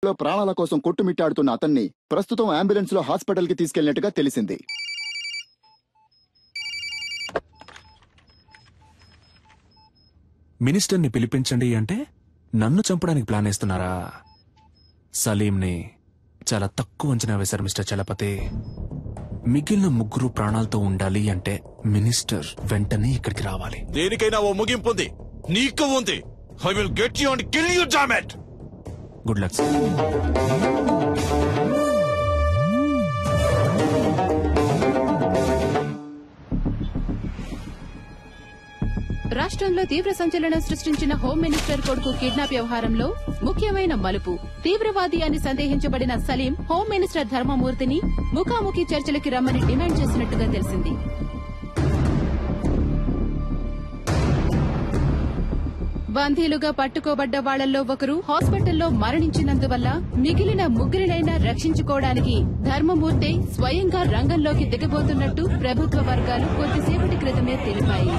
లో ప్రాణాల కోసం కొట్టుమిట్టాడుతున్న అతన్ని ప్రస్తుతం అంబులెన్స్ లో హాస్పిటల్ కి తీసుకెళ్లినట్టుగా తెలిసింది. మినిస్టర్ని పిలిపించండి అంటే నన్ను చంపడానికి ప్లాన్ వేస్తున్నారా? సలీంని చాలా తక్కువ అంచనా వేశారు మిస్టర్ చలపతి. మిగిలిన ముగ్గురు ప్రాణాలతో ఉండాలి అంటే మినిస్టర్ వెంటనే ఇక్కడికి రావాలి. దేనికైనా ఓ ముగింపు ఉంది. నీకు ఉంది. I will get you and kill you, damn it. Good luck sir. రాష్ట్రంలో తీవ్ర సంచలనం సృష్టించిన హోం మినిస్టర్ కొడుకు కిడ్నాప్ వ్యవహారంలో ముఖ్యమైన మలుపు. తీవ్రవాది అని సందేహించబడిన సలీం హోం మినిస్టర్ ధర్మమూర్తిని ముఖాముఖి చర్చలకి రమ్మని డిమాండ్ చేసినట్టుగా తెలిసింది. బందీలుగా పట్టుకోబడ్డ వాళ్లలో ఒకరు హాస్పిటల్లో మరణించినందువల్ల మిగిలిన ముగ్గురినైనా రక్షించుకోవడానికి ధర్మమూర్తి స్వయంగా రంగంలోకి దిగబోతున్నట్టు ప్రభుత్వ వర్గాలు కొద్దిసేపటి క్రితమే తెలిపాయి.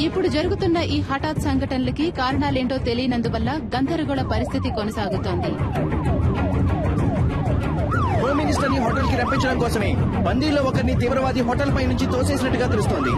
ఇప్పుడు జరుగుతున్న ఈ హఠాత్ సంఘటనలకి కారణాలేంటో తెలియనందువల్ల గందరగోళ పరిస్థితి కొనసాగుతోంది. హోమ్ మినిస్టర్ ని హోటల్ కి రప్పించడం కోసమే బందీలో ఒకరిని తీవ్రవాది హోటల్ పై నుంచి తోసేసినట్టుగా తెలుస్తోంది.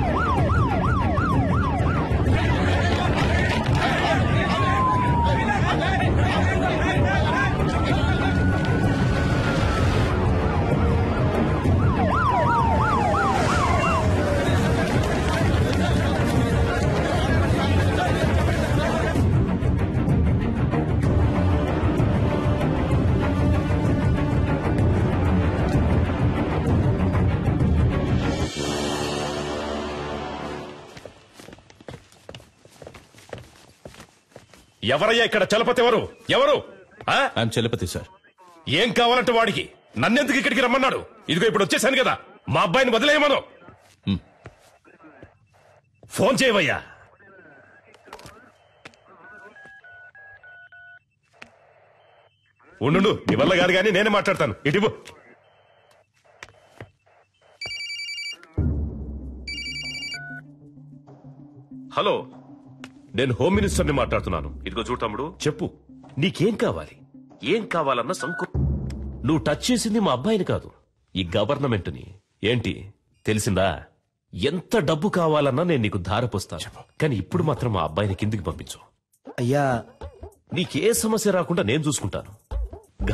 ఎవరయ్యా ఇక్కడ చలపతి? ఎవరు? I'm Chalapathi sir. ఏం కావాలంటే వాడికి? నన్నెందుకు ఇక్కడికి రమ్మన్నాడు? ఇదిగో ఇప్పుడు వచ్చేసాను కదా, మా అబ్బాయిని వదిలేయమను. ఫోన్ చేయవయ్యా. ఉండు, నీ వల్ల గారు కానీ నేనే మాట్లాడతాను. ఇటు హలో, నేను హోమ్ మినిస్టర్ని మాట్లాడుతున్నాను. ఇదిగో చూడు తమ్ముడు, చెప్పు నీకేం కావాలి? ఏం కావాలన్న నువ్వు టచ్ చేసింది మా అబ్బాయిని కాదు, ఈ గవర్నమెంట్ ని. ఏంటి తెలిసిందా? ఎంత డబ్బు కావాలన్నా నేను నీకు ధారపోస్తాను, కానీ ఇప్పుడు మాత్రం మా అబ్బాయిని కిందికి పంపించు. అయ్యా, నీకే సమస్య రాకుండా నేను చూసుకుంటాను.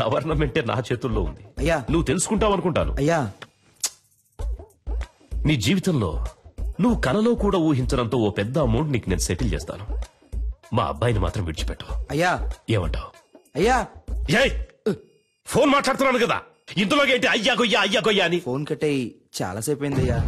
గవర్నమెంటే నా చేతుల్లో ఉంది. అయ్యా, నువ్వు తెలుసుకుంటావు అనుకుంటాను. అయ్యా, నీ జీవితంలో నువ్వు కలలో కూడా ఊహించడంతో ఓ పెద్ద అమౌంట్ నీకు నేను సెటిల్ చేస్తాను. మా అబ్బాయిని మాత్రం విడిచిపెట్టు. అయ్యా, ఏమంటావు? అయ్యా, ఫోన్ మాట్లాడుతున్నాను కదా, ఇందులోకి ఏంటి అయ్యా గొయ్యా అని? ఫోన్ కట్టేయి, చాలాసేపు అయిందయ్యా.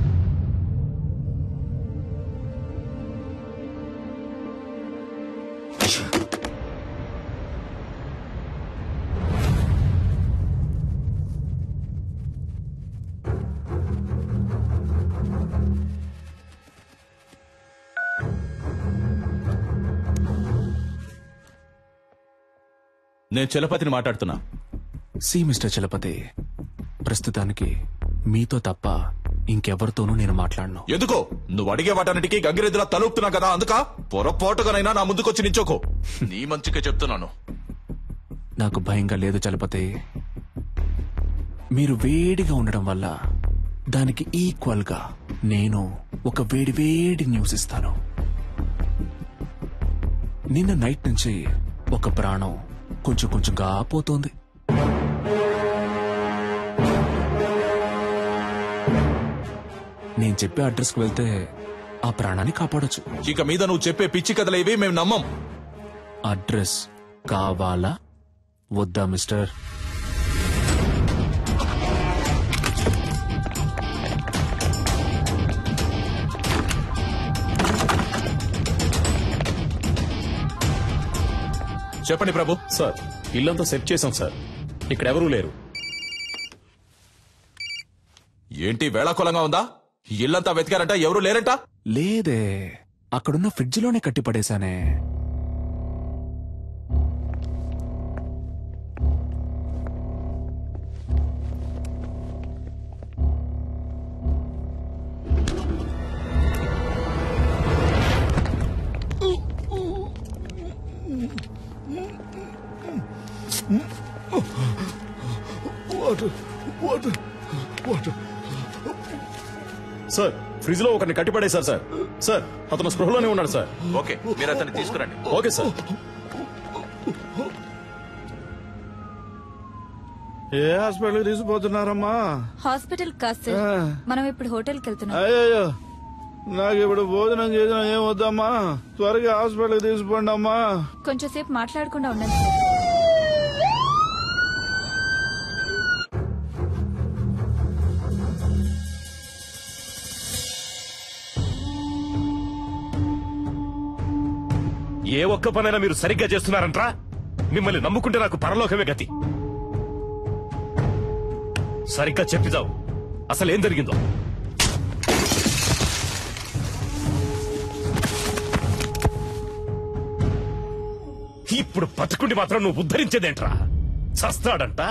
నేను చలపతిని మాట్లాడుతున్నా. సి మిస్టర్ చలపతి, ప్రస్తుతానికి మీతో తప్ప ఇంకెవరితోనూ నేను మాట్లాడను. ఎందుకో? నువ్వు అడిగే వాటన్నిటికీ గంగిరెద్దులా తలుపుతున్నా కదా, అందుక పొరపాటుగానైనా నా ముందుకొచ్చి నించోకో. నీ మంచిగా చెప్తున్నాను. నాకు భయంగా లేదు చలపతి. మీరు వేడిగా ఉండడం వల్ల దానికి ఈక్వల్ గా నేను ఒక వేడి న్యూస్ ఇస్తాను. నిన్న నైట్ నుంచి ఒక ప్రాణం కొంచెంగా పోతోంది. నేను చెప్పే అడ్రస్ కు వెళ్తే ఆ ప్రాణాన్ని కాపాడొచ్చు. ఇక మీద నువ్వు చెప్పే పిచ్చి కథలు ఇవి మేము నమ్మం. అడ్రస్ కావాలా వద్దా మిస్టర్? చెప్పండి ప్రభు. సార్, ఇల్లంతా సెట్ చేశాం సార్, ఇక్కడ ఎవరూ లేరు. ఏంటి వేళాకోళంగా ఉందా? ఇల్లంతా వెతికారంట, ఎవరూ లేరంట? లేదే, అక్కడున్న ఫ్రిడ్జ్ లోనే కట్టిపడేశానే. సార్ ఫ్రిడ్జ్ లో ఒకరిని కట్టిపడేశారు సార్. సార్ అతను స్పృహలోనే ఉన్నాడు సార్. ఓకే, మీరు అతన్ని తీసుకురండి. Okay sir. ఏ హాస్పిటల్ తీసుకుపోతున్నారమ్మా? హాస్పిటల్ కాదు సార్, మనం ఇప్పుడు హోటల్కి వెళ్తున్నాం. అయ్యో, నాకు ఇప్పుడు భోజనం చేసిన ఏం వద్దమ్మా, త్వరగా హాస్పిటల్ తీసుకోండి అమ్మా. కొంచెం సేపు మాట్లాడకుండా ఉండండి సార్. ఏ ఒక్క పనైనా మీరు సరిగ్గా చేస్తున్నారంట్రా? మిమ్మల్ని నమ్ముకుంటే నాకు పరలోకమే గతి. సరిగ్గా చెప్పిదావు, అసలు ఏం జరిగిందో. ఇప్పుడు బతుకుండి మాత్రం నువ్వు ఉద్ధరించేదేంట్రా? చస్తాడంట,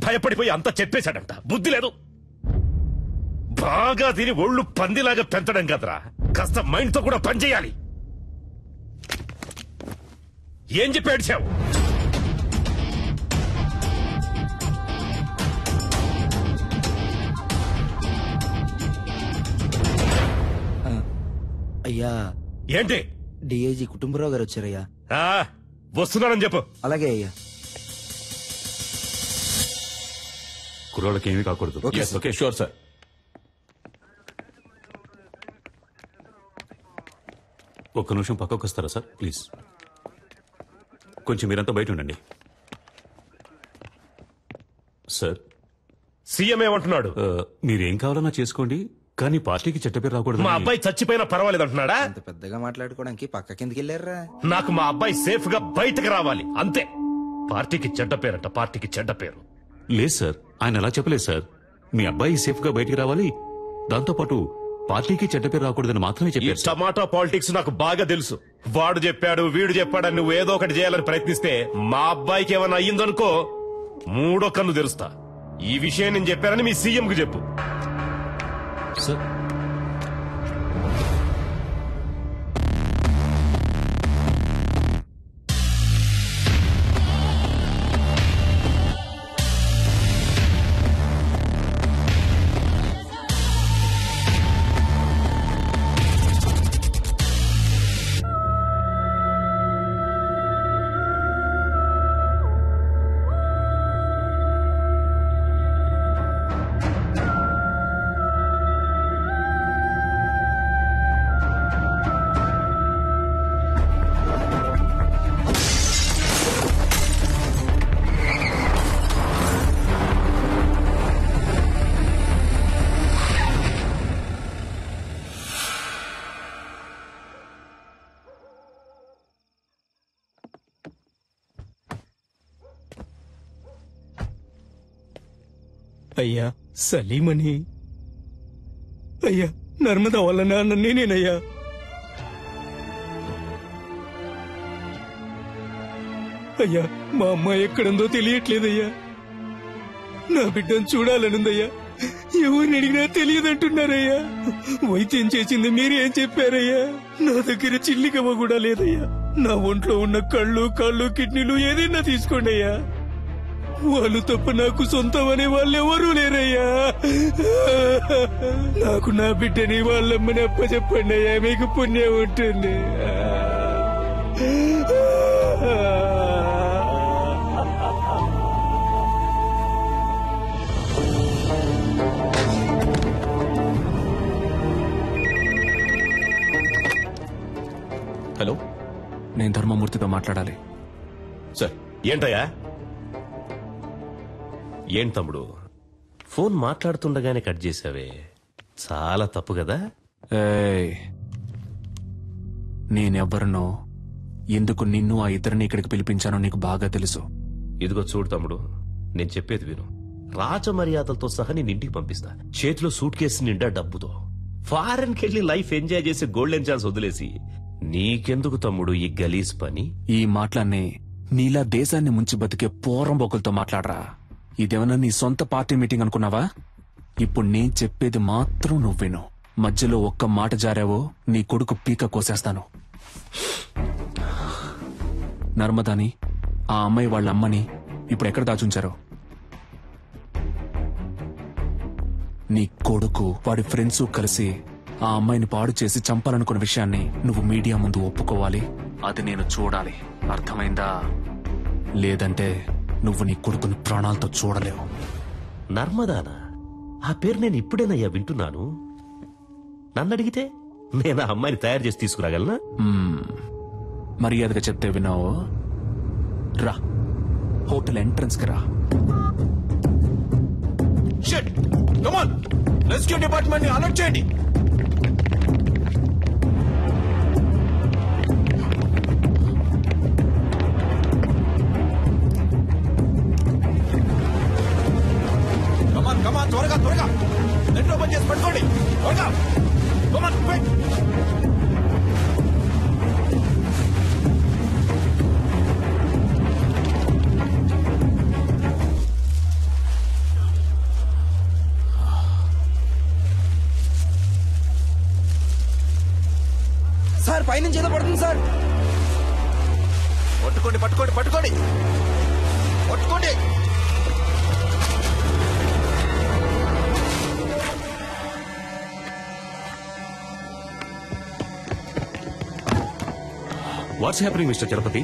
భయపడిపోయి అంతా చెప్పేశాడంట. బుద్ధి లేదు. బాగా తిని ఒళ్ళు పందిలాగా పెంచడం కదరా, కాస్త మైండ్ తో కూడా పనిచేయాలి. ఏం చెప్పి ఏడ్చావు? అయ్యా, ఏంటి? డిఐజీ కుటుంబరావు గారు వచ్చారయ్యా. వస్తున్నానని చెప్పు. అలాగే అయ్యా. కుర్రోళ్ళకి ఏమీ కాకూడదు. Okay sure sir. ఒక్క నిమిషం పక్కకు వస్తారా సార్ ప్లీజ్? కొంచెం మీరంతా బయట ఉండండి. సార్, సీఎం ఏమంటున్నాడు? మీరేం కావాలన్నా చేసుకోండి, కానీ పార్టీకి చెడ్డ పేరు రాకూడదు. మా అబ్బాయి చచ్చిపోయినా పర్వాలేదు అంటున్నాడా? అంత పెద్దగా మాట్లాడుకోవడానికి పక్క కిందకి వెళ్ళారా? నాకు మా అబ్బాయి సేఫ్ గా బయటకు రావాలి అంతే. పార్టీకి చెడ్డ పేరంట, పార్టీకి చెడ్డ పేరు. లేదు సార్, ఆయన అలా చెప్పలేదు సార్. మీ అబ్బాయి సేఫ్ గా బయటికి రావాలి, దాంతోపాటు పార్టీకి చెడ్డ పేరు రాకూడదని మాత్రమే ఈ చెప్పారు. టమాటా పాలిటిక్స్ నాకు బాగా తెలుసు. వాడు చెప్పాడు, వీడు చెప్పాడని నువ్వు ఏదో ఒకటి చేయాలని ప్రయత్నిస్తే మా అబ్బాయికి ఏమైనా అయ్యిందనుకో మూడో కన్ను తెరుస్తా. ఈ విషయం నేను చెప్పానని మీ సీఎం కు చెప్పు. సార్, అయ్యా సలీమని, అయ్యా నర్మదా వాళ్ళ నాన్న నేనేనయ్యా. అయ్యా మా అమ్మాయి ఎక్కడుందో తెలియట్లేదయ్యా. నా బిడ్డను చూడాలనుందయ్యా. ఎవరిని అడిగినా తెలియదంటున్నారయ్యా. వైద్యం చేసింది మీరే ఏం చెప్పారయ్యా? నా దగ్గర చిల్లిగవ్వ కూడా లేదయ్యా. నా ఒంట్లో ఉన్న కళ్ళు, కాళ్ళు, కిడ్నీలు ఏదైనా తీసుకోండి అయ్యా. వాళ్ళు తప్ప నాకు సొంతం అనే వాళ్ళు ఎవరూ లేరయ్యా. నాకు నా బిడ్డని వాళ్ళమ్మని అప్పచెప్పండి అయ్యా, మీకు పుణ్యం ఉంటుంది. హలో, నేను ధర్మమూర్తితో మాట్లాడాలి. సార్. ఏంటయ్యా? ఏం తమ్ముడు, ఫోన్ మాట్లాడుతుండగానే కట్ చేసావే, చాలా తప్పు కదా? ఏయ్, నేనెవ్వరినో, ఎందుకు నిన్ను ఆ ఇద్దరిని ఇక్కడికి పిలిపించానో నీకు బాగా తెలుసు. ఇదిగో చూడు తమ్ముడు, నేను చెప్పేది విను. రాజమర్యాదలతో సహా నేను ఇంటికి పంపిస్తా, చేతిలో సూట్ కేసు నిండా డబ్బుతో. ఫారెన్కి వెళ్ళి లైఫ్ ఎంజాయ్ చేసి గోల్డెన్ ఛాన్స్ వదిలేసి నీకెందుకు తమ్ముడు ఈ గలీజ్ పని? ఈ మాటలన్నీ నీలా దేశాన్ని ముంచి బతికే పోరంబోకులతో మాట్లాడరా. ఇదేమన్నా నీ సొంత పార్టీ మీటింగ్ అనుకున్నావా? ఇప్పుడు నేను చెప్పేది మాత్రం నువ్వు విను. మధ్యలో ఒక్క మాట జారావో నీ కొడుకు పీక కోసేస్తాను. నర్మదాని, ఆ అమ్మాయి వాళ్ళ అమ్మని ఇప్పుడు ఎక్కడ దాచుంచారో? నీ కొడుకు వాడి ఫ్రెండ్స్ కలిసి ఆ అమ్మాయిని పాడు చేసి చంపాలనుకున్న విషయాన్ని నువ్వు మీడియా ముందు ఒప్పుకోవాలి. అది నేను చూడాలి. అర్థమైందా? లేదంటే నువ్వు నీ కొడుకుని ప్రాణాలతో చూడలేవు. నర్మదానా? ఆ పేరు నేను ఇప్పుడేనయ్యా వింటున్నాను. నన్ను అడిగితే నేను ఆ అమ్మాయిని తయారు చేసి తీసుకురాగలనా? మర్యాదగా చెప్తే విన్నావు. రా, హోటల్ ఎంట్రన్స్ కి రా. Shit! Come on, rescue department ని అలర్ట్ చేయండి. కమాన్ త్వరగా త్వరగా నెట్ ఓపెన్ చేసి పట్టుకోండి. త్వరగా కమాన్ క్విక్. సార్ పైనుంచి ఏదో పడుతుంది సార్. పట్టుకోండి పట్టుకోండి పట్టుకోండి పట్టుకోండి. What's happening mister Chalapathi?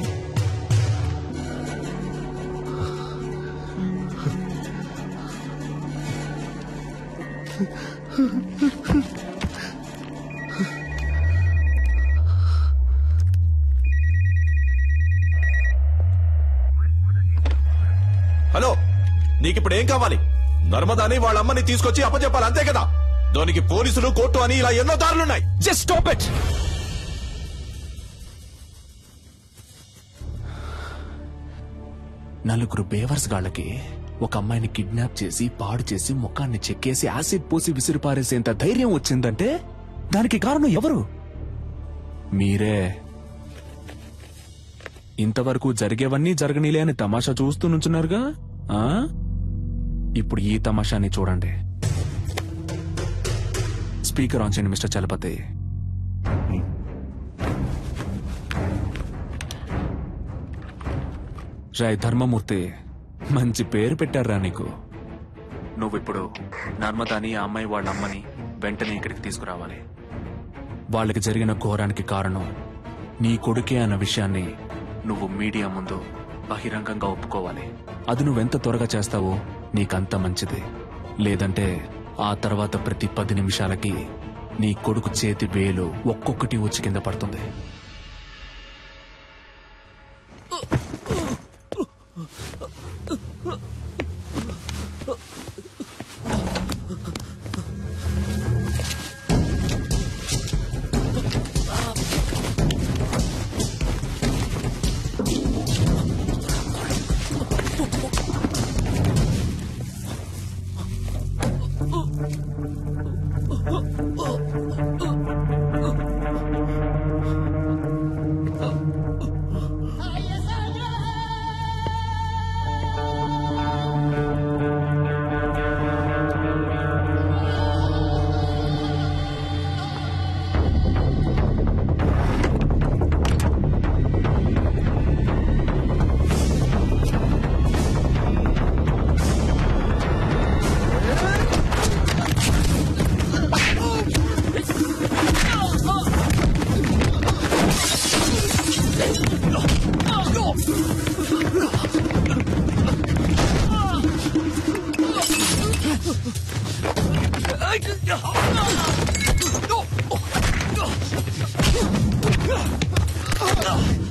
Hello, నీకిప్పుడు ఏం కావాలి? నర్మదాని వాళ్ళ అమ్మని తీసుకొచ్చి అప్పచెప్పాలి, అంతే కదా? దానికి పోలీసులు, కోర్టు అని ఇలా ఎన్నో దారులున్నాయి. Just stop it. నలుగురు బేవర్స్ గాళ్ళకి ఒక అమ్మాయిని కిడ్నాప్ చేసి పాడు చేసి ముఖాన్ని చెక్కేసి యాసిడ్ పోసి విసిరిపారేసేంత ధైర్యం వచ్చిందంటే దానికి కారణం ఎవరు? మీరే. ఇంతవరకు జరిగేవన్నీ జరగనీలే అని తమాషా చూస్తూ నుంచున్నారుగా. ఇప్పుడు ఈ తమాషాని చూడండి. స్పీకర్ ఆన్ చేయండి మిస్టర్ చలపతి. రాయ్ ధర్మమూర్తి, మంచి పేరు పెట్టారా నీకు. నువ్విప్పుడు నర్మదాని ఆ అమ్మాయి వాళ్ళ అమ్మని వెంటనే ఇక్కడికి తీసుకురావాలి. వాళ్ళకి జరిగిన ఘోరానికి కారణం నీ కొడుకే అన్న విషయాన్ని నువ్వు మీడియా ముందు బహిరంగంగా ఒప్పుకోవాలి. అది నువ్వెంత త్వరగా చేస్తావో నీకంత మంచిది. లేదంటే ఆ తర్వాత ప్రతి 10 నిమిషాలకి నీ కొడుకు చేతి వేలు ఒక్కొక్కటి వచ్చి కింద పడుతుంది. No!